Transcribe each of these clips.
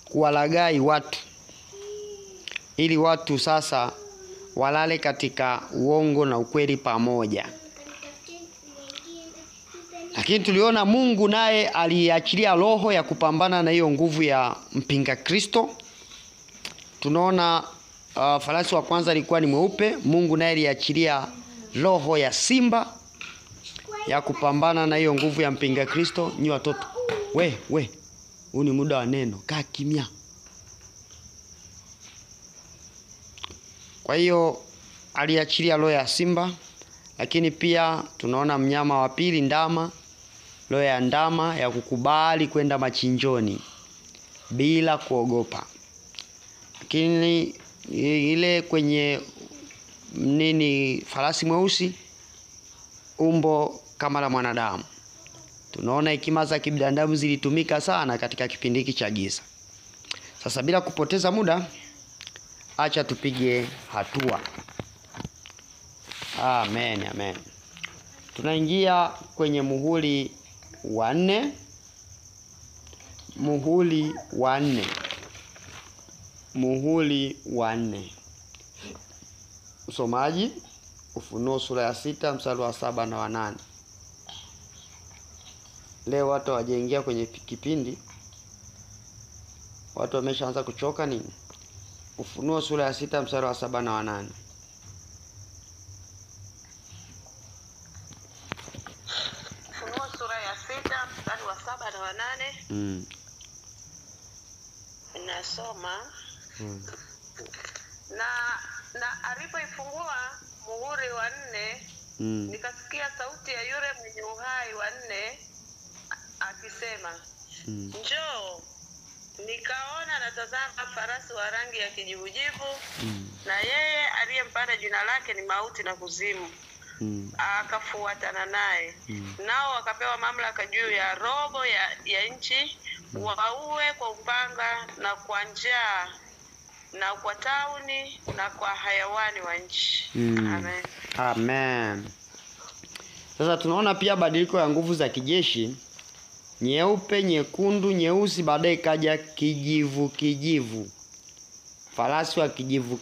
kuwalaghai watu ili watu sasa walale katika uongo na ukweli pamoja. Lakini tuliona Mungu naye aliachilia roho ya kupambana na hiyo nguvu ya mpinga Kristo. Tunaona farasi wa kwanza alikuwa ni mweupe. Mungu naye aliachilia roho ya simba ya kupambana na hiyo nguvu ya mpinga Kristo. Nyi watoto, huu ni muda wa neno, kaa kimya. Kwa hiyo aliachilia roho ya simba. Lakini pia tunaona mnyama wa pili, ndama, roho ya ndama ya kukubali kwenda machinjoni bila kuogopa. Lakini ile kwenye farasi mweusi, umbo kama la mwanadamu. Tunaona hekima za kibinadamu zilitumika sana katika kipindi hiki cha giza. Sasa bila kupoteza muda, acha tupige hatua. Amen. Tunaingia kwenye muhuri wa 4. Muhuri wa 4. Usomaji Ufunuo sura ya 6 mstari wa 7 na wa 8. Leo watu wajaingia kwenye kipindi, watu wameshaanza kuchoka nini? Ufunuo sura ya 6 mstari wa 7 na wa 8. Ufunuo sura ya 6 mstari wa 7 na wa 8. Nasoma. Na alipoifungua muhuri wa 4, nikasikia sauti ya yule mwenye uhai wa 4 akisema, njoo. Nikaona na tazama farasi wa rangi ya kijivujivu, na yeye aliyempanda jina lake ni Mauti na Kuzimu. Akafuatana naye. Nao wakapewa mamlaka juu ya robo ya nchi, waue kwa upanga na kwa njaa na kwa tauni na kwa hayawani wa nchi. Amen. Sasa tunaona pia badiliko ya nguvu za kijeshi. Nyeupe, nyekundu, nyeusi, baadaye kaja kijivu. Farasi wa kijivu.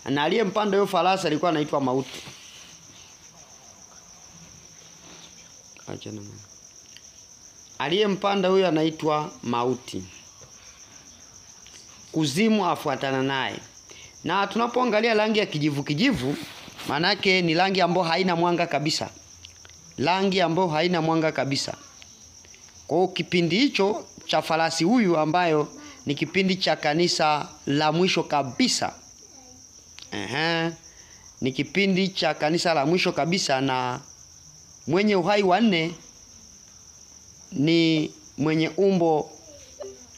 Na aliyempanda huyo farasi alikuwa anaitwa Mauti. Aliyempanda huyo anaitwa Mauti. Kuzimu afuatana naye. Na tunapoangalia rangi ya kijivu, maana yake ni rangi ambayo haina mwanga kabisa. Kwa hiyo kipindi hicho cha farasi huyu, ambayo ni kipindi cha kanisa la mwisho kabisa. Ni kipindi cha kanisa la mwisho kabisa, na mwenye uhai wa 4 ni mwenye umbo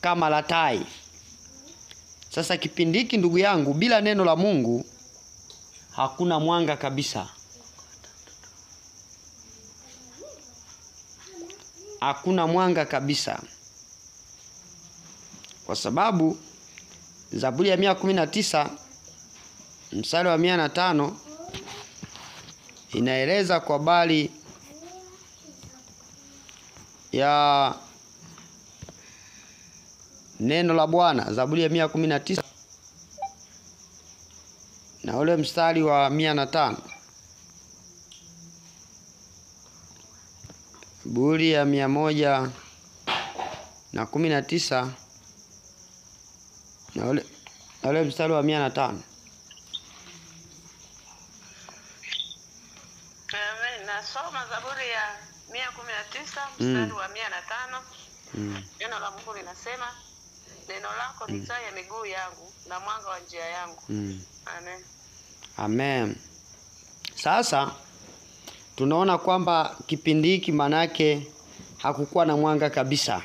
kama la tai. Sasa kipindi hiki, ndugu yangu, bila neno la Mungu hakuna mwanga kabisa. Hakuna mwanga kabisa. Kwa sababu Zaburi ya 119 mstari wa 105 inaeleza kwa habari ya neno la Bwana. Zaburi ya 119 na ule mstari wa 105. Zaburi ya 119 na ule mstari wa 105. Nasoma Zaburi ya 119 mstari wa 105. Neno la Mungu linasema, neno lako ni taa ya miguu yangu na mwanga wa njia yangu. Amen. Sasa tunaona kwamba kipindi hiki manake hakukuwa na mwanga kabisa.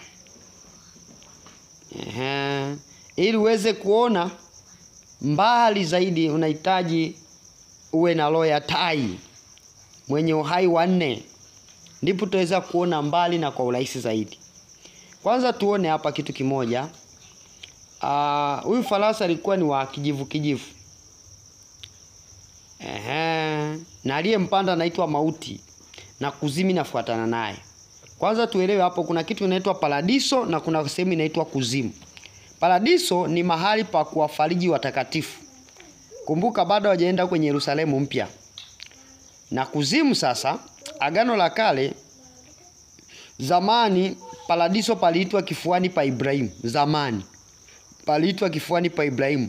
Ili uweze kuona mbali zaidi, unahitaji uwe na roho ya tai, mwenye uhai wa 4, ndipo tutaweza kuona mbali na kwa urahisi zaidi. Kwanza tuone hapa kitu kimoja. Huyu farasi alikuwa ni wa kijivu. Na aliyempanda anaitwa Mauti, na Kuzimu nafuatana naye. Kwanza tuelewe hapo kuna kitu inaitwa paradiso na kuna sehemu inaitwa kuzimu. Paradiso ni mahali pa kuwafariji watakatifu. Kumbuka bado hawajaenda kwenye Yerusalemu mpya. Na kuzimu sasa, Agano la Kale, zamani paradiso paliitwa kifuani pa Ibrahimu. Zamani paliitwa kifuani pa Ibrahimu,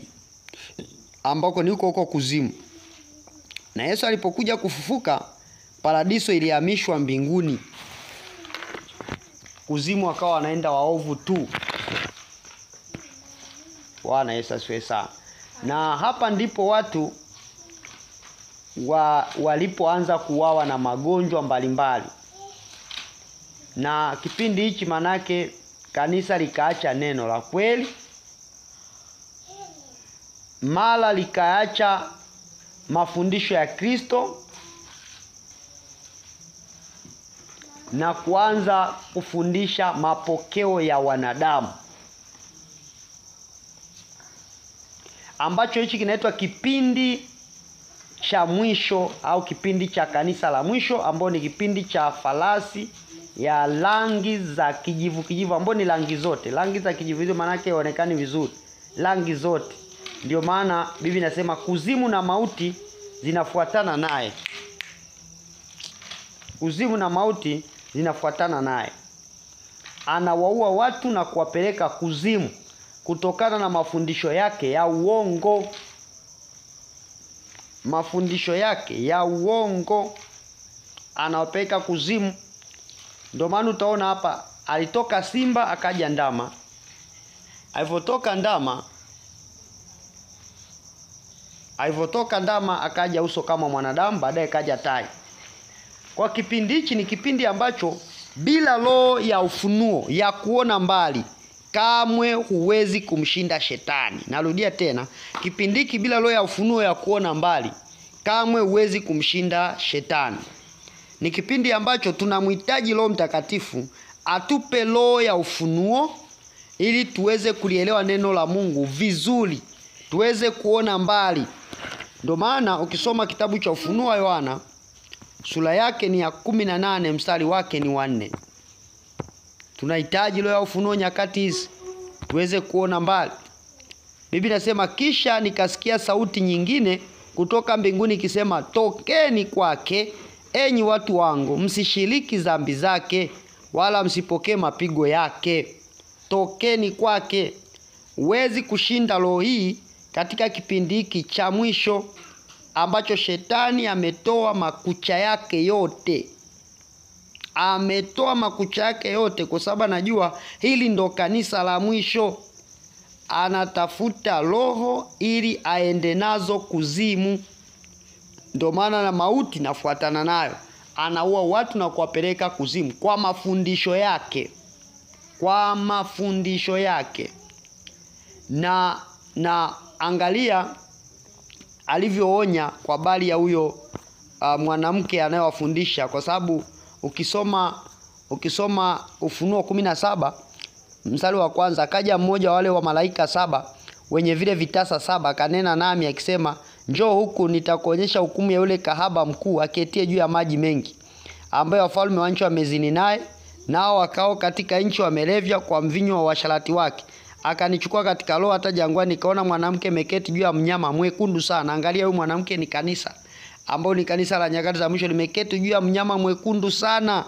ambako ni huko kuzimu. Na Yesu alipokuja kufufuka, paradiso ilihamishwa mbinguni. Kuzimu wakawa wanaenda waovu tu. Bwana Yesu asifiwe sana. Na hapa ndipo watu walipoanza kuuawa na magonjwa mbalimbali. Na kipindi hichi manake kanisa likaacha neno la kweli, mala likaacha mafundisho ya Kristo na kuanza kufundisha mapokeo ya wanadamu, ambacho hichi kinaitwa kipindi cha mwisho au kipindi cha kanisa la mwisho, ambao ni kipindi cha falasi ya rangi za kijivu ambao ni rangi zote. Rangi za kijivu hizo maana yake haonekani vizuri. Rangi zote. Ndio maana Biblia inasema kuzimu na mauti zinafuatana naye. Kuzimu na mauti zinafuatana naye. Anawaua watu na kuwapeleka kuzimu kutokana na mafundisho yake ya uongo. Mafundisho yake ya uongo anawapeleka kuzimu. Ndio maana utaona hapa alitoka simba akaja ndama. Alivotoka ndama akaja uso kama mwanadamu, baadaye kaja tai. Kwa kipindi hichi ni kipindi ambacho bila roho ya ufunuo ya kuona mbali kamwe huwezi kumshinda shetani. Narudia tena, kipindi hiki bila roho ya ufunuo ya kuona mbali kamwe huwezi kumshinda shetani. Ni kipindi ambacho tunamhitaji Roho Mtakatifu atupe roho ya ufunuo ili tuweze kulielewa neno la Mungu vizuri, tuweze kuona mbali. Ndio maana ukisoma kitabu cha Ufunuo wa Yohana sura yake ni ya 18 mstari wake ni 4. Tunahitaji roho ya ufunuo nyakati hizi tuweze kuona mbali. Biblia inasema kisha nikasikia sauti nyingine kutoka mbinguni ikisema, tokeni kwake enyi watu wangu, msishiriki dhambi zake wala msipokee mapigo yake. Tokeni kwake. Huwezi kushinda roho hii katika kipindi hiki cha mwisho ambacho shetani ametoa makucha yake yote. Ametoa makucha yake yote kwa sababu anajua hili ndo kanisa la mwisho. Anatafuta roho ili aende nazo kuzimu. Ndio maana na mauti nafuatana nayo. Anaua watu na kuwapeleka kuzimu kwa mafundisho yake. Kwa mafundisho yake. Na angalia alivyoonya kwa bali ya huyo mwanamke anayewafundisha, kwa sababu ukisoma Ufunuo 17 mstari wa kwanza, akaja mmoja wale wa malaika 7 wenye vile vitasa 7 kanena nami akisema, njoo huku nitakuonyesha hukumu ya yule kahaba mkuu aketie juu ya maji mengi, ambaye wafalme wa nchi wamezini naye, nao wakao katika nchi wamelevya kwa mvinyo wa uasherati wake. Akanichukua katika roho hata jangwani, nikaona mwanamke meketi juu ya mnyama mwekundu sana. Angalia, huyu mwanamke ni kanisa, ambao ni kanisa la nyakati za mwisho, limeketi juu ya mnyama mwekundu sana,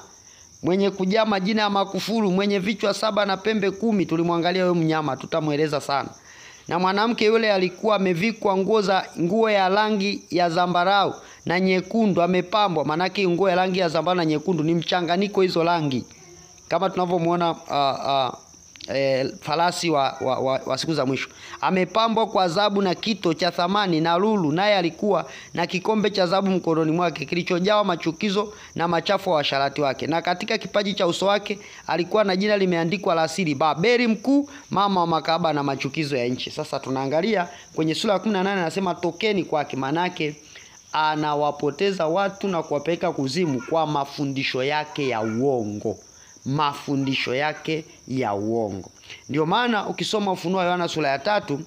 mwenye kujaa majina ya makufuru, mwenye vichwa 7 na pembe 10. Tulimwangalia huyo mnyama, tutamueleza sana. Na mwanamke yule alikuwa amevikwa nguo ya rangi ya zambarau na nyekundu, amepambwa. Manake nguo ya rangi ya zambarau na nyekundu ni mchanganyiko hizo rangi, kama tunavyomuona farasi wa siku za mwisho. Amepambwa kwa dhahabu na kito cha thamani na lulu, naye alikuwa na kikombe cha dhahabu mkononi mwake kilichojawa machukizo na machafu wa washarati wake. Na katika kipaji cha uso wake alikuwa na jina limeandikwa la siri, Babeli mkuu, mama wa makahaba na machukizo ya nchi. Sasa tunaangalia kwenye sura ya 18 anasema tokeni kwake. Manake anawapoteza watu na kuwapeleka kuzimu kwa mafundisho yake ya uongo. Mafundisho yake ya uongo. Ndio maana ukisoma Ufunuo wa Yohana sura ya 3,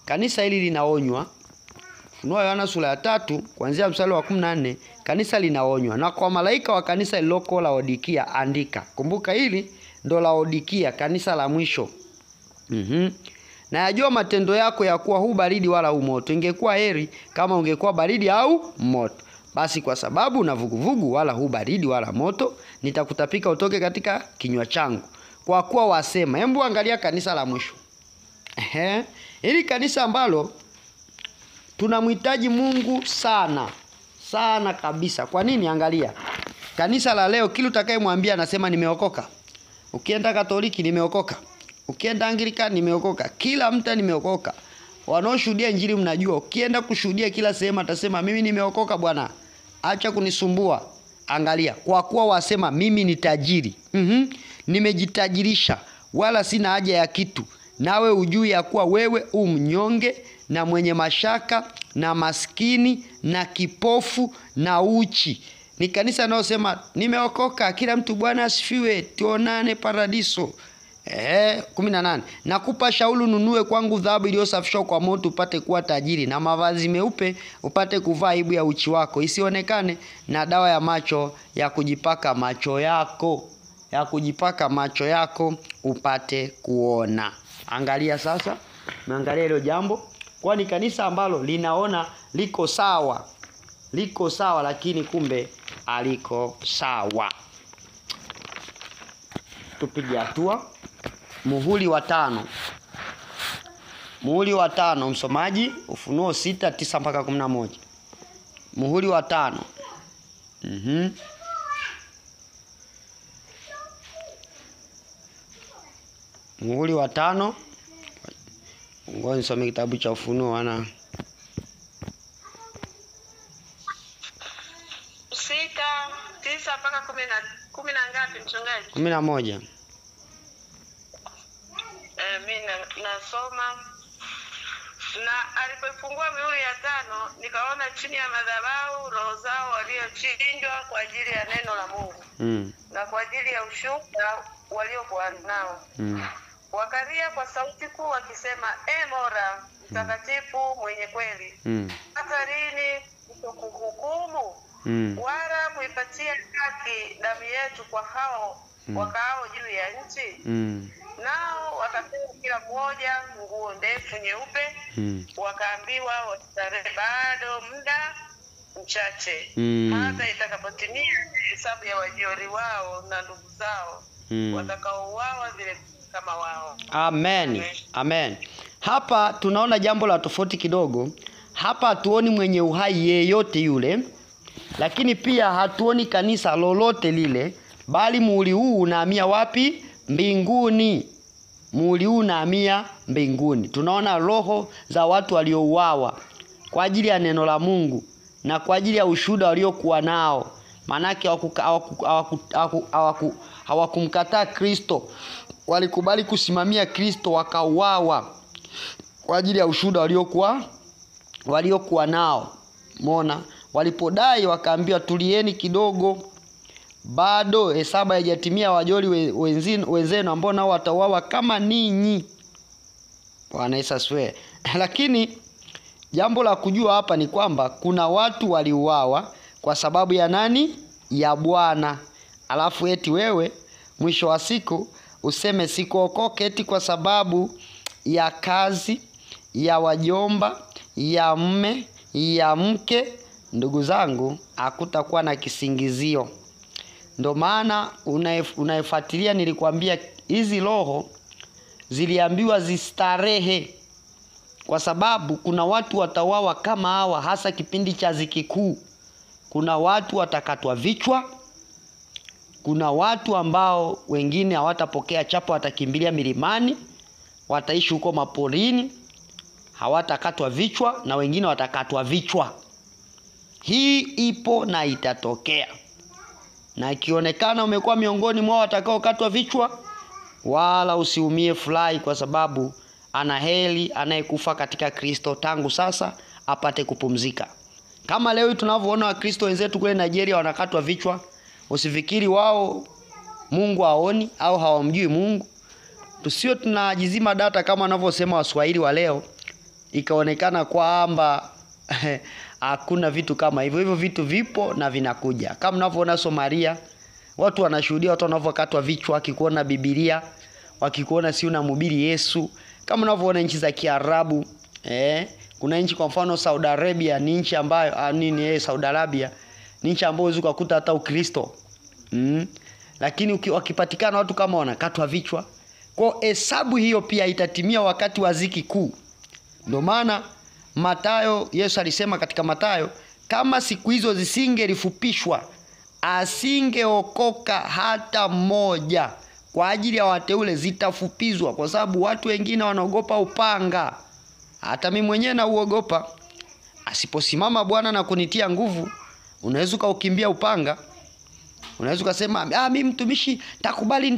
kanisa hili linaonywa. Ufunuo wa Yohana sura ya 3 kuanzia mstari wa 14, kanisa linaonywa. Na kwa malaika wa kanisa lililoko Laodikia andika. Kumbuka hili ndo Laodikia, kanisa la mwisho. Na yajua matendo yako ya kuwa hu baridi wala hu moto. Ingekuwa heri kama ungekuwa baridi au moto. Basi kwa sababu una vuguvugu wala hu baridi wala moto, nitakutapika utoke katika kinywa changu. Kwa kuwa wasema, hebu angalia kanisa la mwisho. Hili kanisa ambalo tunamhitaji Mungu sana. Sana kabisa. Kwa nini? Angalia. Kanisa la leo kila utakayemwambia anasema nimeokoka. Ukienda Katoliki nimeokoka. Ukienda Anglican nimeokoka. Kila mtu nimeokoka. Wanaoshuhudia injili mnajua. Ukienda kushuhudia kila sehemu atasema mimi nimeokoka bwana. Acha kunisumbua. Angalia. Kwa kuwa wasema mimi ni tajiri. Nimejitajirisha. Wala sina haja ya kitu. Nawe ujui ya kuwa wewe mnyonge na mwenye mashaka na maskini na kipofu na uchi. Ni kanisa linalosema nimeokoka, kila mtu Bwana asifiwe, tuonane paradiso. 18. Nakupa shauri nunue kwangu dhahabu iliyosafishwa kwa moto upate kuwa tajiri, na mavazi meupe upate kuvaa aibu ya uchi wako isionekane, na dawa ya macho ya kujipaka macho yako. Ya kujipaka macho yako upate kuona. Angalia sasa. Naangalia hilo jambo. Kwani kanisa ambalo linaona liko sawa. Liko sawa lakini kumbe aliko sawa. Tupige hatua. Muhuri wa 5. Muhuri wa 5 msomaji, Ufunuo 6:9 mpaka 11. Muhuri wa 5. Muhuri wa 5. Ngoja nisome kitabu cha Ufunuo ana 6:9 mpaka 10 na ngapi mchungaji? 11. Mimi nasoma. Na alipofungua mihuri ya 5, nikaona chini ya madhabahu roho zao waliochinjwa kwa ajili ya neno la Mungu. Na kwa ajili ya ushuhuda waliokuwa nao. Wakalia kwa sauti kuu wakisema, Mola mtakatifu mwenye kweli, hata lini kuhukumu wala kuipatia haki damu yetu kwa hao wakaao juu ya nchi? Nao wakapewa kila mmoja nguo ndefu nyeupe. Wakaambiwa wastarehe bado muda mchache, hata itakapotimia hesabu ya wajori wao na ndugu zao watakaouawa vile kama wao. Amen. Amen. Hapa tunaona jambo la tofauti kidogo. Hapa hatuoni mwenye uhai yeyote yule, lakini pia hatuoni kanisa lolote lile, bali muhuri huu unahamia wapi? Mbinguni. Muhuri huu unahamia mbinguni. Tunaona roho za watu waliouawa kwa ajili ya neno la Mungu na kwa ajili ya ushuhuda waliokuwa nao. Manake hawakumkataa Kristo. Walikubali kusimamia Kristo, wakauawa kwa ajili ya ushuhuda waliokuwa nao. Umeona? Walipodai wakaambiwa tulieni kidogo, bado hesabu haijatimia wajoli wenzenu ambao nao watauawa kama ninyi. Bwana Yesu asifiwe. Lakini jambo la kujua hapa ni kwamba kuna watu waliuawa kwa sababu ya nani? Ya Bwana. Alafu eti wewe mwisho wa siku useme sikuokoke eti kwa sababu ya kazi, ya wajomba, ya mme, ya mke. Ndugu zangu, hakutakuwa na kisingizio. Ndio maana unaefuatilia nilikwambia hizi roho ziliambiwa zistarehe, kwa sababu kuna watu watawawa kama hawa, hasa kipindi cha ziki kuu. Kuna watu watakatwa vichwa. Kuna watu ambao wengine hawatapokea chapa, watakimbilia milimani, wataishi huko maporini, hawatakatwa vichwa, na wengine watakatwa vichwa. Hii ipo na itatokea. Na ikionekana umekuwa miongoni mwa watakao katwa vichwa, wala usiumie, furahi, kwa sababu ana heri anayekufa katika Kristo tangu sasa apate kupumzika. Kama leo tunavyoona Wakristo wenzetu kule Nigeria wanakatwa vichwa, usifikiri wao Mungu haoni au hawamjui Mungu. Tusio tunajizima data kama wanavyosema Waswahili wa leo, ikaonekana kwamba Hakuna vitu kama hivyo. Hivyo vitu vipo na vinakuja. Kama mnavyoona Somalia, watu wanashuhudia watu wanavyokatwa vichwa wakikuona Biblia, wakikuona si unamhubiri Yesu. Kama mnavyoona nchi za Kiarabu, kuna nchi kwa mfano Saudi Arabia, ni nchi ambayo Saudi Arabia ni nchi ambayo unaweza kukuta hata Ukristo. Lakini wakipatikana watu kama wanakatwa vichwa. Kwa hesabu hiyo pia itatimia wakati wa ziki kuu. Ndio maana Mathayo, Yesu alisema katika Mathayo, kama siku hizo zisingelifupishwa, asingeokoka hata mmoja. Kwa ajili ya wateule zitafupizwa, kwa sababu watu wengine wanaogopa upanga. Hata mimi mwenyewe nauogopa. Asiposimama Bwana na kunitia nguvu, unaweza ukaukimbia upanga. Unaweza ukasema, mimi mtumishi takubali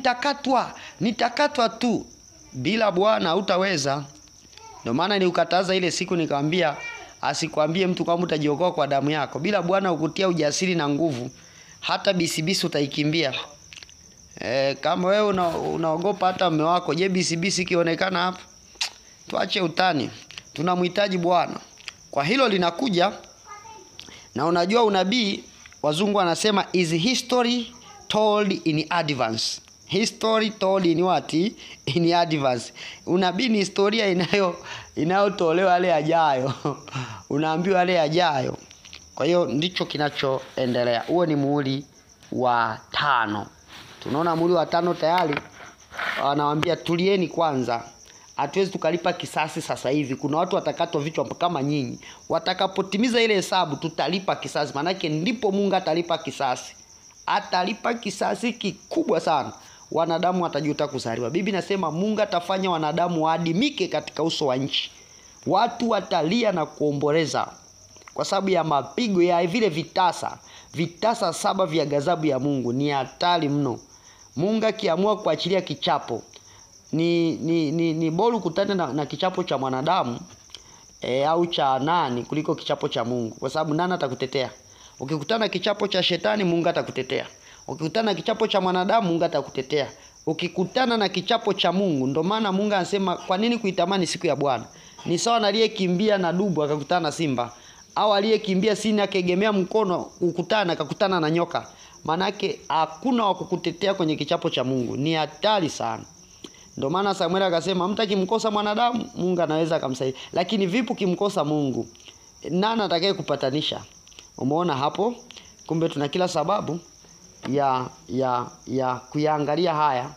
nitakatwa tu. Bila Bwana hutaweza. Ndio maana niukataza ile siku nikamwambia asikwambie mtu kwamba utajiokoa kwa damu yako. Bila Bwana ukutia ujasiri na nguvu, hata bisibisi utaikimbia. Kama wewe unaogopa hata mume wako, je, bisibisi kionekana hapo? Tuache utani. Tunamhitaji Bwana. Kwa hilo linakuja, na unajua unabii, wazungu wanasema is history told in advance. History told in what? In advance. Unabii ni historia inayotolewa yale yajayo. Unaambiwa yale yajayo. Kwa hiyo ndicho kinachoendelea. Huo ni muhuri wa 5. Tunaona muhuri wa 5 tayari. Anawaambia tulieni kwanza. Hatuwezi tukalipa kisasi sasa hivi. Kuna watu watakatwa vichwa kama nyinyi. Watakapotimiza ile hesabu tutalipa kisasi. Maana yake ndipo Mungu atalipa kisasi. Atalipa kisasi kikubwa sana. Wanadamu watajuta kuzaliwa. Biblia inasema Mungu atafanya wanadamu waadimike katika uso wa nchi. Watu watalia na kuomboleza kwa sababu ya mapigo ya vile vitasa. Vitasa 7 vya ghadhabu ya Mungu ni hatari mno. Mungu akiamua kuachilia kichapo, ni bora kutana na kichapo cha mwanadamu au cha nani kuliko kichapo cha Mungu, kwa sababu nani atakutetea? Ukikutana kichapo cha shetani, Mungu atakutetea. Ukikutana kichapo cha mwanadamu, Mungu atakutetea. Ukikutana na kichapo cha Mungu, ndio maana Mungu anasema kwa nini kuitamani siku ya Bwana? Ni sawa na aliyekimbia na dubu akakutana na simba, au aliyekimbia sini akaegemea mkono akakutana na nyoka. Manake hakuna wa kukutetea kwenye kichapo cha Mungu. Ni hatari sana. Ndio maana Samuel akasema mtakimkosa mwanadamu, Mungu anaweza akamsaidia. Lakini vipi kimkosa Mungu? Nani atakaye kupatanisha? Umeona hapo? Kumbe tuna kila sababu ya kuyaangalia haya.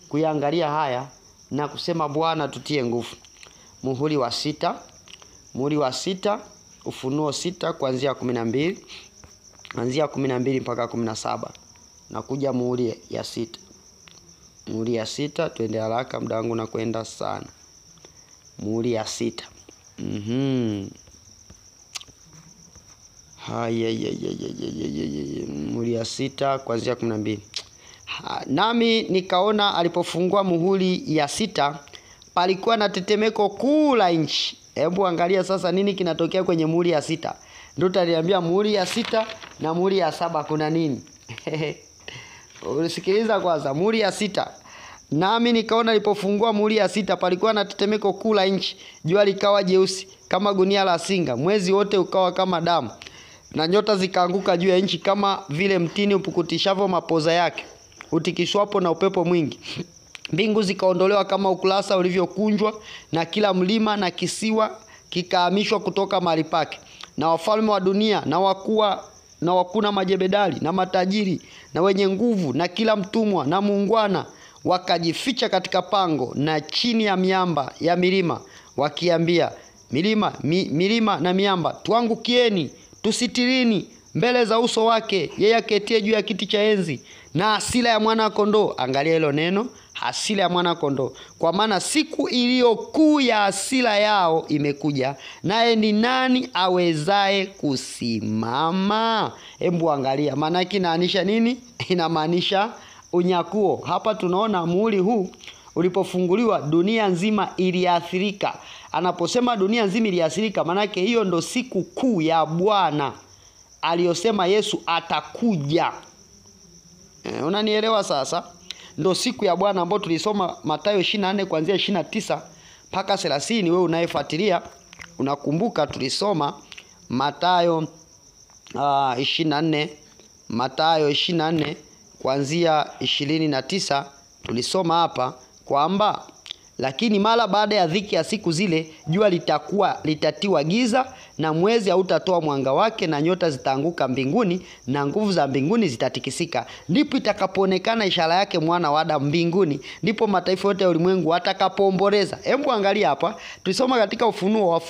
Kuyaangalia haya na kusema Bwana tutie nguvu. Muhuri wa 6. Muhuri wa 6, Ufunuo 6 kuanzia 12. Kuanzia 12 mpaka 17. Na kuja muhuri ya 6. Muhuri ya 6, twende haraka, muda wangu unakwenda sana. Muhuri ya 6. Muhuri ya 6 kuanzia 12. Nami nikaona alipofungua muhuri ya 6 palikuwa na tetemeko kuu la nchi. Hebu angalia sasa nini kinatokea kwenye muhuri ya 6. Ndio tutaliambia muhuri ya 6 na muhuri ya 7 kuna nini. Usikiliza kwanza muhuri ya 6. Nami nikaona alipofungua muhuri ya 6 palikuwa na tetemeko kuu la nchi. Jua likawa jeusi kama gunia la singa, mwezi wote ukawa kama damu, na nyota zikaanguka juu ya nchi kama vile mtini upukutishavo mapoza yake utikishwapo na upepo mwingi. Mbingu zikaondolewa kama ukurasa ulivyokunjwa, na kila mlima na kisiwa kikahamishwa kutoka mahali pake. Na wafalme wa dunia na wakuna majebedali na matajiri na wenye nguvu na kila mtumwa na muungwana wakajificha katika pango na chini ya miamba ya milima, wakiambia milima na miamba, tuangukieni, tusitirini mbele za uso wake yeye aketie juu ya kiti cha enzi na hasira ya mwana kondoo. Angalia hilo neno, hasira ya mwana kondoo. Kwa maana siku iliyo kuu ya hasira yao imekuja, naye ni nani awezaye kusimama? Hebu angalia, maana yake inaanisha nini? Inamaanisha unyakuo. Hapa tunaona muhuri huu ulipofunguliwa dunia nzima iliathirika. Anaposema dunia nzima iliathirika, maana yake hiyo ndo siku kuu ya Bwana aliyosema Yesu atakuja. Unanielewa sasa? Ndo siku ya Bwana ambayo tulisoma Mathayo 24 kuanzia 29 mpaka 30. Wewe unayefuatilia unakumbuka tulisoma Mathayo 24, Mathayo 24 kuanzia 29 tulisoma hapa kwamba lakini mara baada ya dhiki ya siku zile jua litatiwa giza na mwezi hautatoa mwanga wake na nyota zitaanguka mbinguni na nguvu za mbinguni zitatikisika. Ndipo itakapoonekana ishara yake mwana wa Adamu mbinguni, ndipo mataifa yote ya ulimwengu watakapoomboleza. Hebu angalia hapa, tulisoma katika Ufunuo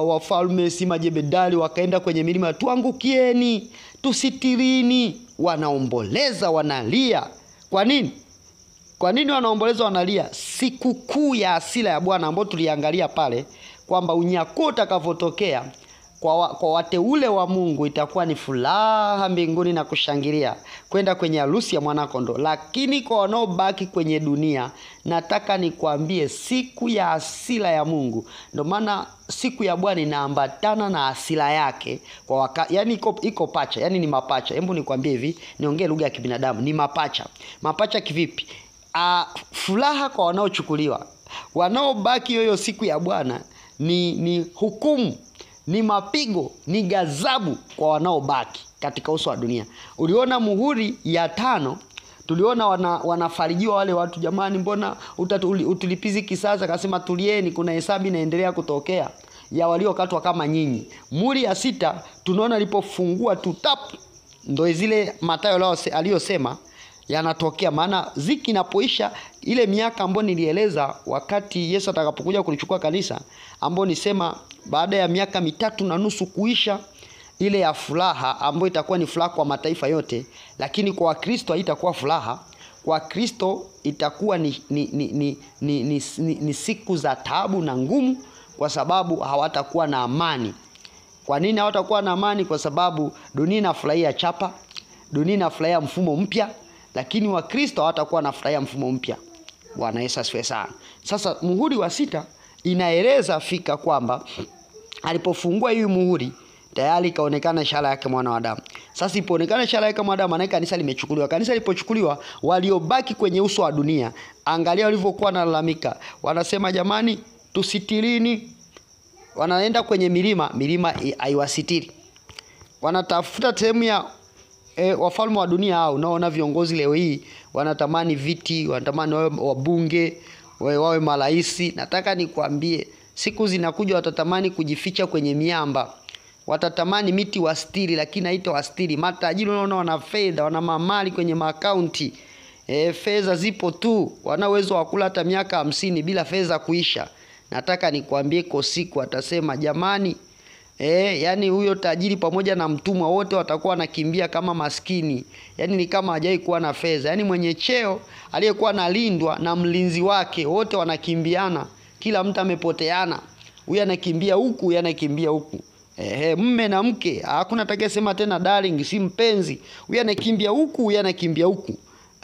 wafalme si majemedari wakaenda kwenye milima, tuangukieni, tusitirini. Wanaomboleza, wanalia. Kwa nini? Kwa nini wanaomboleza, wanalia? Sikukuu ya hasira ya Bwana ambayo tuliangalia pale kwamba unyakuo utakavotokea kwa wateule wa Mungu itakuwa ni furaha mbinguni na kushangilia kwenda kwenye harusi ya mwana kondoo. Lakini kwa wanaobaki kwenye dunia, nataka nikwambie siku ya hasira ya Mungu. Ndio maana siku ya Bwana inaambatana na hasira yake yani iko pacha, yani ni mapacha. Hebu nikwambie hivi, niongee lugha ya kibinadamu, ni mapacha. Mapacha kivipi? Furaha kwa wanaochukuliwa. Wanaobaki hiyo siku ya Bwana ni hukumu, ni mapigo, ni ghadhabu kwa wanaobaki katika uso wa dunia. Uliona muhuri ya 5, tuliona wanafarijiwa wale watu, jamani mbona utulipizi kisasa? Akasema tulieni, kuna hesabu inaendelea kutokea ya waliokatwa kama nyinyi. Muhuri ya 6 tunaona alipofungua tu tap, ndio zile Mathayo aliyosema yanatokea. Maana ziki inapoisha, ile miaka ambayo nilieleza wakati Yesu atakapokuja kulichukua kanisa, ambayo nisema baada ya miaka 3.5 kuisha, ile ya furaha ambayo itakuwa ni furaha kwa mataifa yote, lakini kwa Wakristo haitakuwa furaha. Kwa Kristo itakuwa ni siku za taabu na ngumu, kwa sababu hawatakuwa na amani. Kwa nini hawatakuwa na amani? Kwa sababu dunia inafurahia chapa, dunia inafurahia mfumo mpya, lakini Wakristo hawatakuwa nafurahia mfumo mpya. Bwana Yesu asifiwe sana. Sasa muhuri wa 6 inaeleza fika kwamba alipofungua hii muhuri tayari kaonekana ishara yake mwana wa Adamu. Sasa ipoonekana ishara yake mwana wa Adamu, maana kanisa limechukuliwa. Kanisa lipochukuliwa, waliobaki kwenye uso wa dunia, angalia walivyokuwa wanalalamika. Wanasema jamani, tusitirini. Wanaenda kwenye milima haiwasitiri. Wanatafuta sehemu ya wafalme wa dunia hao. Unaona viongozi leo hii wanatamani viti, wanatamani wawe wabunge, wawe maraisi. Nataka nikwambie, siku zinakuja watatamani kujificha kwenye miamba. Watatamani miti wastiri, lakini haita wastiri. Matajiri unaona wana fedha, wana mamali kwenye akaunti. Fedha zipo tu, wana uwezo wa kula hata miaka 50 bila fedha kuisha. Nataka nikwambie kwa siku atasema jamani, yani huyo tajiri pamoja na mtumwa wote watakuwa wanakimbia kama maskini. Yani ni kama hajai kuwa na fedha. Yani mwenye cheo aliyekuwa analindwa na mlinzi wake wote wanakimbiana. Kila mtu amepoteana. Huyu anakimbia huku, huyu anakimbia huku. Mume na mke, hakuna atakayesema tena darling, si mpenzi. Huyu anakimbia huku, huyu anakimbia huku.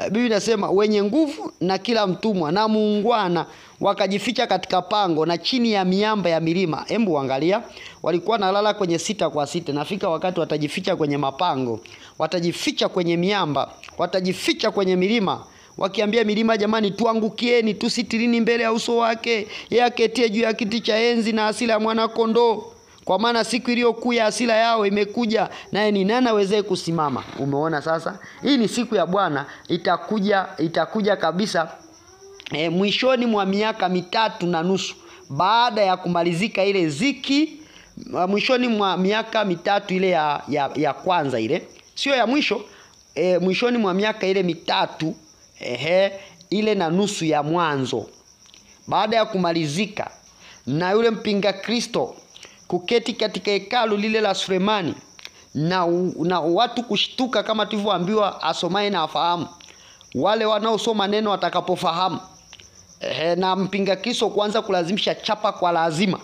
Biblia inasema wenye nguvu na kila mtumwa na muungwana wakajificha katika pango na chini ya miamba ya milima. Hebu angalia, walikuwa nalala kwenye 6 kwa 6. Nafika wakati watajificha kwenye mapango, watajificha kwenye miamba, watajificha kwenye milima, wakiambia milima jamani, tuangukieni, tusitirini mbele ya uso wake, yeye aketie juu ya kiti cha enzi na hasira ya mwana kondoo. Kwa maana siku iliyokuu ya hasira yao imekuja, naye ni nani awezaye kusimama? Umeona sasa? Hii ni siku ya Bwana, itakuja kabisa mwishoni mwa miaka 3.5 baada ya kumalizika ile ziki, mwishoni mwa miaka 3 ile ya kwanza ile. Sio ya mwisho, mwishoni mwa miaka ile 3 ile na nusu ya mwanzo. Baada ya kumalizika na yule mpinga Kristo kuketi katika hekalu lile la Sulemani na watu kushtuka, kama tulivyoambiwa asomaye na afahamu. Wale wanaosoma neno watakapofahamu. Na mpinga Kristo kuanza kulazimisha chapa kwa lazima.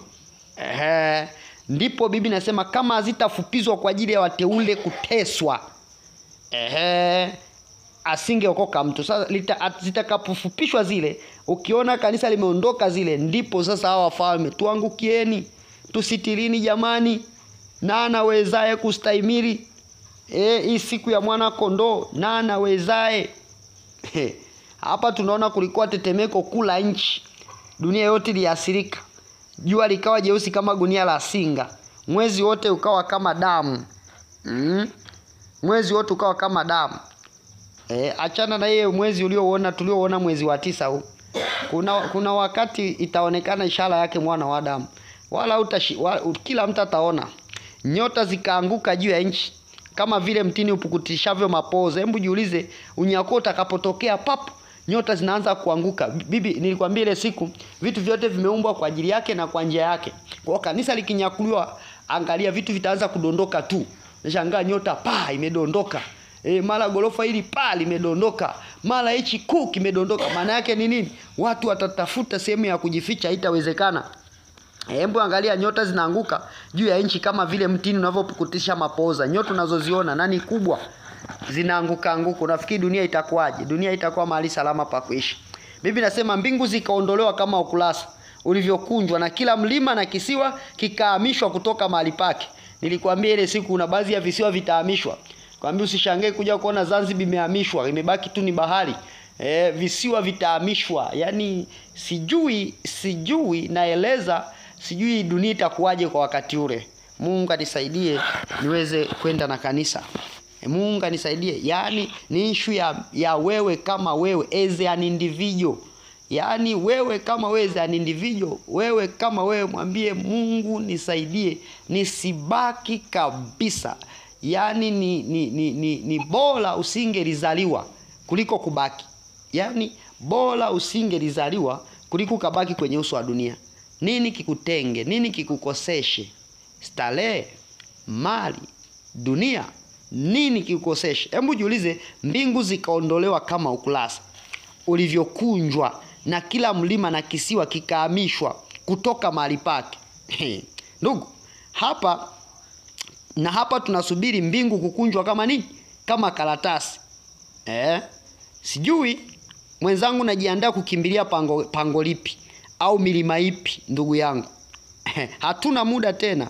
Ndipo Biblia inasema kama hazitafupizwa kwa ajili ya wateule kuteswa, asingeokoka mtu. Sasa zitakapofupishwa zile, ukiona kanisa limeondoka zile, ndipo sasa hawa wafalme, tuangukieni, tusitirini jamani, na anawezaye kustahimili hii siku ya mwana kondoo? Na anawezaye? Hapa tunaona kulikuwa tetemeko kula nchi. Dunia yote iliathirika. Jua likawa jeusi kama gunia la singa. mwezi wote ukawa kama damu. Mwezi wote ukawa kama damu. Achana na yeye mwezi tulioona mwezi wa 9 huu. Kuna wakati itaonekana ishara yake mwana wa Adamu. Kila mtu ataona. Nyota zikaanguka juu ya nchi kama vile mtini upukutishavyo mapoza. Hebu jiulize, unyakuo utakapotokea papo, nyota zinaanza kuanguka. Bibi, nilikwambia ile siku vitu vyote vimeumbwa kwa ajili yake na kwa njia yake. Kwa kanisa likinyakuliwa, angalia vitu vitaanza kudondoka tu. Nashangaa nyota imedondoka. Mara gorofa hili limedondoka. Mara hichi kimedondoka. Maana yake ni nini? Watu watatafuta sehemu ya kujificha, haitawezekana. Hebu angalia nyota zinaanguka juu ya nchi kama vile mtini unavyopukutisha mapoza. Nyota unazoziona nani kubwa zinaanguka. Unafikiri dunia itakuwaje? Dunia itakuwa mahali salama pa kuishi. Biblia inasema mbingu zikaondolewa kama ukurasa ulivyokunjwa na kila mlima na kisiwa kikahamishwa kutoka mahali pake. Nilikwambia ile siku kuna baadhi ya visiwa vitahamishwa. Kwambia usishangae kuja kuona Zanzibar imehamishwa, imebaki tu ni bahari. Visiwa vitahamishwa. Yaani sijui naeleza, sijui dunia itakuwaje kwa wakati ule. Mungu anisaidie niweze kwenda na kanisa. Mungu anisaidie. Yaani ni issue ya wewe kama wewe as an individual. Yaani wewe kama wewe as an individual, wewe kama wewe mwambie Mungu nisaidie nisibaki kabisa. Yaani ni bora usingelizaliwa kuliko kubaki. Yaani bora usingelizaliwa kuliko kabaki kwenye uso wa dunia. Nini kikutenge? Nini kikukoseshe? Starehe, mali, dunia, nini kikukoseshe? Hebu jiulize, mbingu zikaondolewa kama ukurasa ulivyokunjwa na kila mlima na kisiwa kikahamishwa kutoka mahali pake. Ndugu, hapa tunasubiri mbingu kukunjwa kama nini? Kama karatasi. Sijui mwenzangu najiandaa kukimbilia pango lipi au milima ipi ndugu yangu. Hatuna muda tena.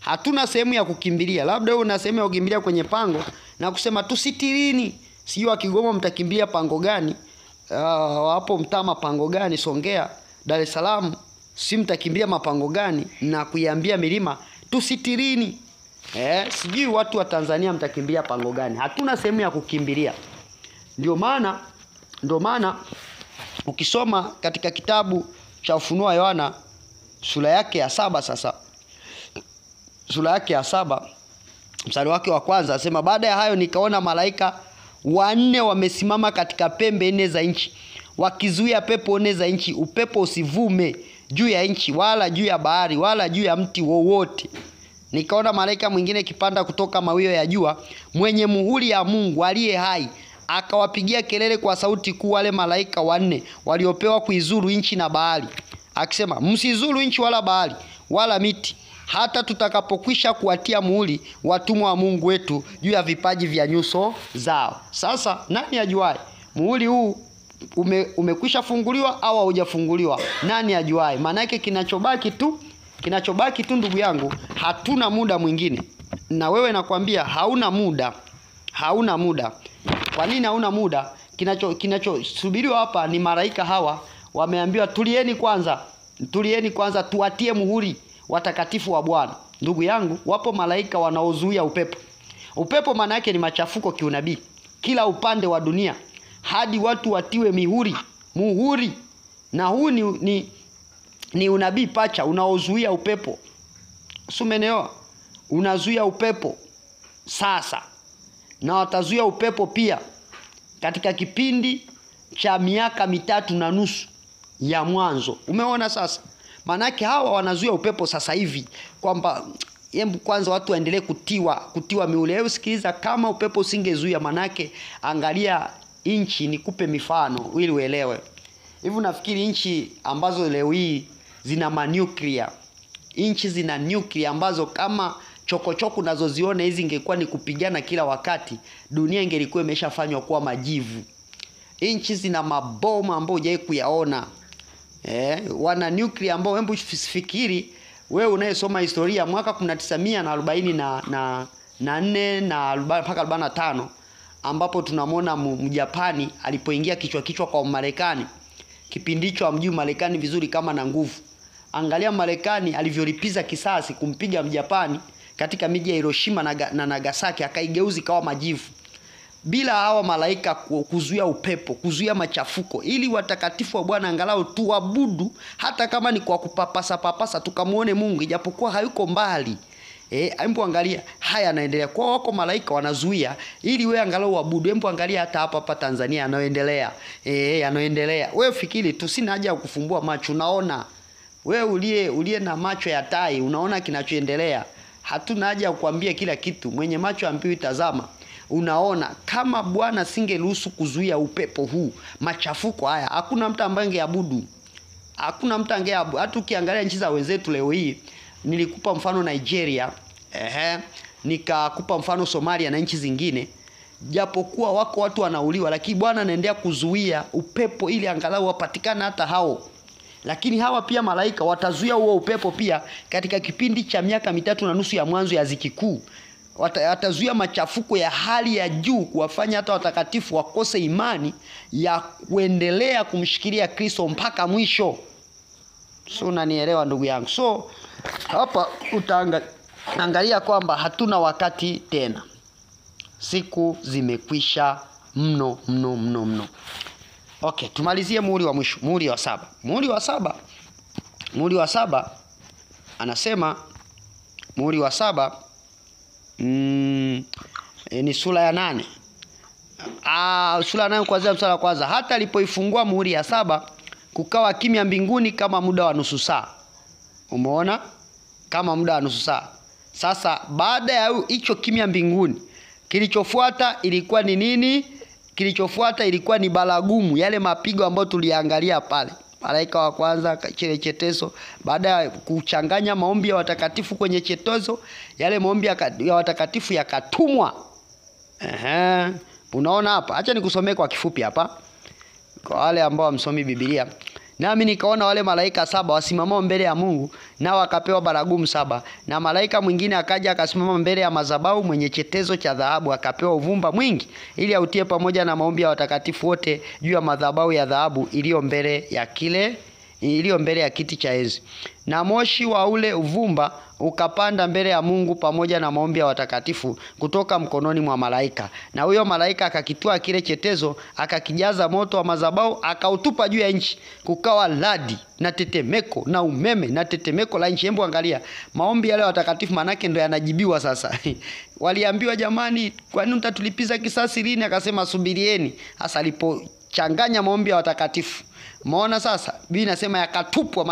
Hatuna sehemu ya kukimbilia. Labda wewe una sehemu ya kukimbilia kwenye pango na kusema tusitirini. Sijui wa Kigoma mtakimbilia pango gani? Hapo Mtama pango gani? Songea, Dar es Salaam si mtakimbilia mapango gani? Na kuiambia milima tusitirini. Sijui watu wa Tanzania mtakimbilia pango gani? Hatuna sehemu ya kukimbilia. Ndio maana ukisoma katika kitabu cha Ufunuo wa Yohana sura yake ya 7 sasa. Sura yake ya 7 mstari wake wa kwanza anasema, baada ya hayo nikaona malaika 4 wamesimama katika pembe 4 za nchi, wakizuia pepo 4 za nchi, upepo usivume juu ya nchi wala juu ya bahari wala juu ya mti wowote. Nikaona malaika mwingine kipanda kutoka mawio ya jua, mwenye muhuri ya Mungu aliye hai, akawapigia kelele kwa sauti kuu wale malaika 4 waliopewa kuizuru nchi na bahari, akisema, msizuru nchi wala bahari wala miti, hata tutakapokwisha kuwatia muhuri watumwa wa Mungu wetu juu ya vipaji vya nyuso zao. Sasa nani ajuaye muhuri huu umekwisha funguliwa au haujafunguliwa? Nani ajuaye? Maana yake kinachobaki tu ndugu yangu, hatuna muda mwingine. Na wewe nakwambia hauna muda. Kwa nini hauna muda? Kinachosubiriwa hapa ni malaika hawa wameambiwa tulieni kwanza tuwatie muhuri watakatifu wa Bwana. Ndugu yangu, wapo malaika wanaozuia upepo. Upepo maana yake ni machafuko kiunabii kila upande wa dunia, hadi watu watiwe muhuri. Na huu ni unabii pacha unaozuia upepo. Umeelewa? Unazuia upepo sasa. Na watazuia upepo pia katika kipindi cha miaka 3.5 ya mwanzo. Umeona sasa? Manake hawa wanazuia upepo sasa hivi, kwamba hebu kwanza watu waendelee kutiwa miule. Hebu sikiliza, kama upepo usingezuia, manake angalia nchi, nikupe mifano ili uelewe. Hivi nafikiri nchi ambazo leo hii zina nuclear, nchi zina nuclear ambazo kama chokochoko unazoziona hizi ingekuwa ni kupigana kila wakati, dunia ingelikuwa imeshafanywa kuwa majivu. Nchi zina mabomu ambayo hujawahi kuyaona. Wana nuclear ambao, hebu fikiri wewe unayesoma historia, mwaka 1944 na mpaka 45 ambapo tunamwona Mjapani alipoingia kichwa kwa Marekani. Kipindi hicho amjui Marekani vizuri kama na nguvu. Angalia Marekani alivyolipiza kisasi kumpiga Mjapani katika miji ya Hiroshima na Nagasaki, akaigeuza kawa majivu. Bila hawa malaika kuzuia upepo, kuzuia machafuko, ili watakatifu wa Bwana angalau tuabudu, hata kama ni kwa kupapasa tukamuone Mungu ijapokuwa hayuko mbali. Hebu angalia haya yanaendelea. Kwa wako malaika wanazuia ili wewe angalau uabudu. Hebu angalia hata hapa Tanzania yanayoendelea. Yanayoendelea. Wewe fikiri tu, sina haja ya kufumbua macho, unaona. Wewe ulie na macho ya tai unaona kinachoendelea. Hatuna haja ya kukuambia kila kitu. Mwenye macho ambiwi tazama. Unaona, kama Bwana singeruhusu kuzuia upepo huu, machafuko haya, hakuna mtu ambaye angeabudu. Hakuna mtu angeabudu. Hata ukiangalia nchi za wenzetu leo hii, nilikupa mfano Nigeria, nikakupa mfano Somalia na nchi zingine. Japokuwa wako watu wanauliwa, lakini Bwana anaendelea kuzuia upepo ili angalau wapatikane hata hao. Lakini hawa pia malaika watazuia huo upepo pia katika kipindi cha miaka 3.5 ya mwanzo ya ziki kuu. Watazuia machafuko ya hali ya juu, kuwafanya hata watakatifu wakose imani ya kuendelea kumshikilia Kristo mpaka mwisho. So unanielewa ndugu yangu? So hapa utaangalia kwamba hatuna wakati tena. Siku zimekwisha mno. Okay, tumalizie muhuri wa mwisho, muhuri wa 7. Muhuri wa 7 anasema, muhuri wa 7 ni sura ya 8. Sura ya 8 kuanzia mstari wa kwanza. Hata alipoifungua muhuri ya 7, kukawa kimya mbinguni kama muda wa nusu saa. Umeona? Kama muda wa nusu saa. Sasa baada ya hicho kimya mbinguni, kilichofuata ilikuwa ni nini? Kilichofuata ilikuwa ni baragumu, yale mapigo ambayo tuliangalia pale. Malaika wa kwanza kile chetezo, baada ya kuchanganya maombi ya watakatifu kwenye chetezo, yale maombi ya watakatifu yakatumwa. Unaona hapa? Acha nikusomee kwa kifupi hapa, kwa wale ambao wamsomi Biblia. Nami nikaona wale malaika 7 wasimamao mbele ya Mungu, nao akapewa baragumu 7. Na malaika mwingine akaja akasimama mbele ya madhabahu mwenye chetezo cha dhahabu, akapewa uvumba mwingi ili autie pamoja na maombi ya watakatifu wote juu ya madhabahu ya dhahabu iliyo mbele ya kiti cha enzi. Na moshi wa ule uvumba ukapanda mbele ya Mungu pamoja na maombi ya watakatifu kutoka mkononi mwa malaika. Na huyo malaika akakitwaa kile chetezo, akakijaza moto wa madhabahu, akautupa juu ya nchi. Kukawa radi na tetemeko na umeme na tetemeko la nchi. Hebu angalia maombi yale watakatifu, manake ndio yanajibiwa sasa. Waliambiwa jamani, kwa nini mtatulipiza kisasi lini? Akasema subirieni. Hasa alipochanganya maombi ya watakatifu, umeona sasa Biblia inasema yakatupwa,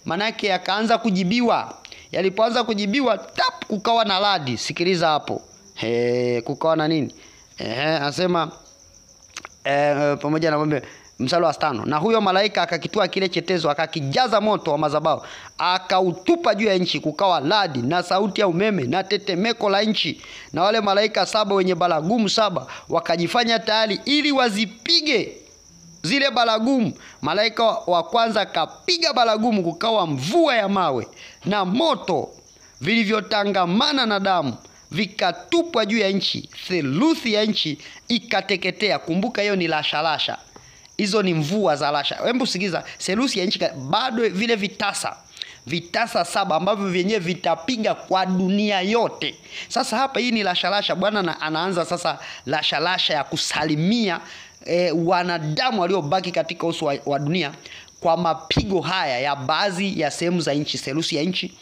manake yakaanza kujibiwa. Yalipoanza kujibiwa, kukawa na radi. Sikiliza hapo. Kukawa na nini? Anasema pamoja na mambo, mstari wa 5. Na huyo malaika akakitwaa kile chetezo, akakijaza moto wa madhabahu, akautupa juu ya nchi. Kukawa radi na sauti ya umeme na tetemeko la nchi. Na wale malaika 7 wenye baragumu 7 wakajifanya tayari ili wazipige zile baragumu. Malaika wa kwanza kapiga baragumu, kukawa mvua ya mawe na moto vilivyotangamana na damu, vikatupwa juu ya nchi. Theluthi ya nchi ikateketea. Kumbuka hiyo ni lasha. Hizo ni mvua za lasha. Hebu sikiza, theluthi ya nchi, bado vile vitasa 7 ambavyo vyenyewe vitapiga kwa dunia yote. Sasa hapa hii ni lasha. Bwana anaanza sasa lasha ya kusalimia wanadamu waliobaki katika uso wa dunia kwa mapigo haya ya baadhi ya sehemu za nchi, theluthi ya nchi.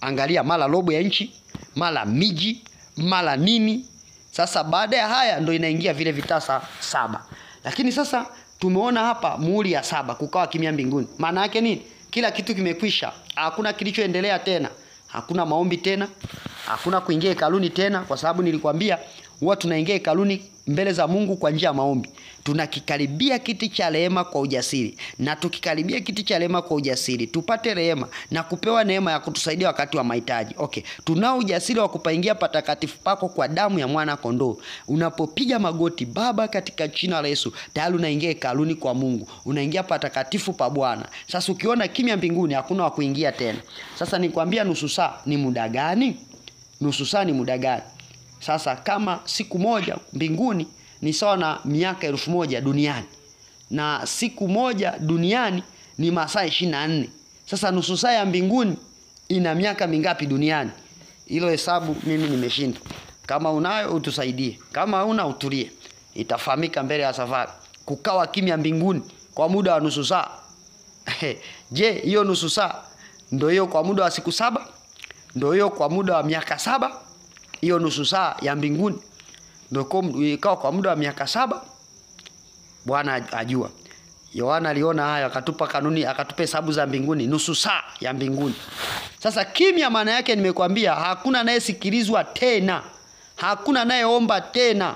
Angalia, mara robo ya nchi, mara miji, mara nini. Sasa baada ya haya ndio inaingia vile vitasa 7. Lakini sasa tumeona hapa muhuri ya 7, kukawa kimya mbinguni. Maana yake nini? Kila kitu kimekwisha. Hakuna kilichoendelea tena. Hakuna maombi tena. Hakuna kuingia hekaluni tena, kwa sababu nilikwambia huwa tunaingia hekaluni mbele za Mungu kwa njia ya maombi. Tunakikaribia kiti cha rehema kwa ujasiri. Na tukikaribia kiti cha rehema kwa ujasiri, tupate rehema na kupewa neema ya kutusaidia wakati wa mahitaji. Okay, tunao ujasiri wa kupaingia patakatifu pako kwa damu ya mwana kondoo. Unapopiga magoti, Baba, katika jina la Yesu, tayari unaingia hekaluni kwa Mungu. Unaingia patakatifu pa Bwana. Sasa ukiona kimya mbinguni, hakuna wa kuingia tena. Sasa nikwambia nusu saa ni muda gani? Nusu saa ni muda gani? Sasa kama siku moja mbinguni ni sawa na miaka 1000 duniani, na siku moja duniani ni masaa 24. Sasa nusu saa ya mbinguni ina miaka mingapi duniani? Hilo hesabu mimi nimeshindwa. Kama unayo utusaidie. Kama huna utulie. Itafahamika mbele ya safari. Kukawa kimya mbinguni kwa muda wa nusu saa. Je, hiyo nusu saa ndio hiyo kwa muda wa siku 7? Ndio hiyo kwa muda wa miaka 7? Hiyo nusu saa ya mbinguni ndio ikawa kwa muda wa miaka 7? Bwana ajua. Yohana aliona haya, akatupa kanuni, akatupa hesabu za mbinguni, nusu saa ya mbinguni. Sasa kimya maana yake nimekwambia hakuna anayesikilizwa tena. Hakuna anayeomba tena.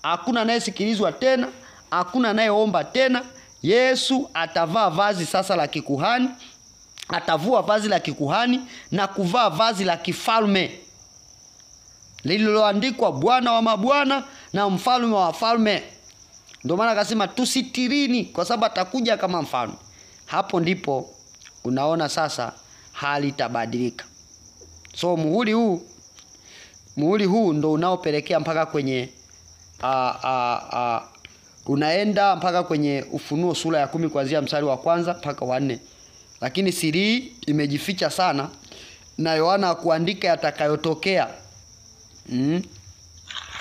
Hakuna anayesikilizwa tena, hakuna anayeomba tena. Yesu atavaa vazi sasa la kikuhani, atavua vazi la kikuhani na kuvaa vazi la kifalme lililoandikwa Bwana wa mabwana na Mfalme wa wafalme. Ndio maana akasema tusitirini, kwa sababu atakuja kama mfalme. Hapo ndipo unaona sasa hali itabadilika. So muhuri huu ndio unaopelekea mpaka kwenye unaenda mpaka kwenye Ufunuo sura ya 10 kuanzia mstari wa 1 mpaka wa 4. Lakini siri imejificha sana na Yohana hakuandika yatakayotokea.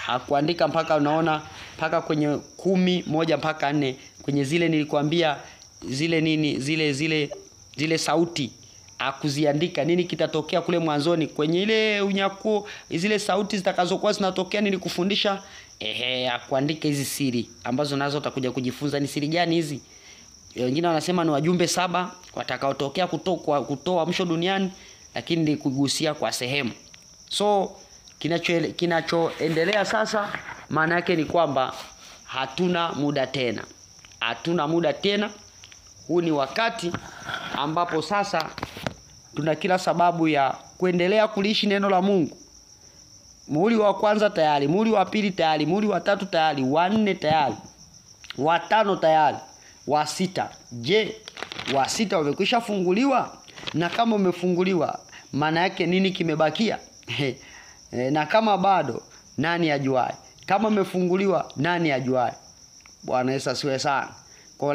Hakuandika mpaka unaona mpaka kwenye 10:1 mpaka 4, kwenye zile nilikwambia zile sauti akuziandika nini kitatokea kule mwanzoni kwenye ile unyakuo, zile sauti zitakazokuwa zinatokea nilikufundisha. Akuandika hizi siri ambazo nazo utakuja kujifunza ni siri gani hizi. Wengine wanasema ni wajumbe 7 watakaotokea kutoa msho duniani, lakini nilikugusia kwa sehemu. So kinachoendelea sasa maana yake ni kwamba hatuna muda tena. Hatuna muda tena. Huu ni wakati ambapo sasa tuna kila sababu ya kuendelea kuliishi neno la Mungu. Muhuri wa kwanza tayari, muhuri wa pili tayari, muhuri wa 3 tayari, wa 4 tayari, wa 5 tayari, wa 6. Je, wa 6 umekwisha funguliwa? Na kama umefunguliwa, maana yake nini kimebakia? Na kama bado, nani ajuaye? Kama umefunguliwa, nani ajuaye? Bwana Yesu asifiwe sana. Kwa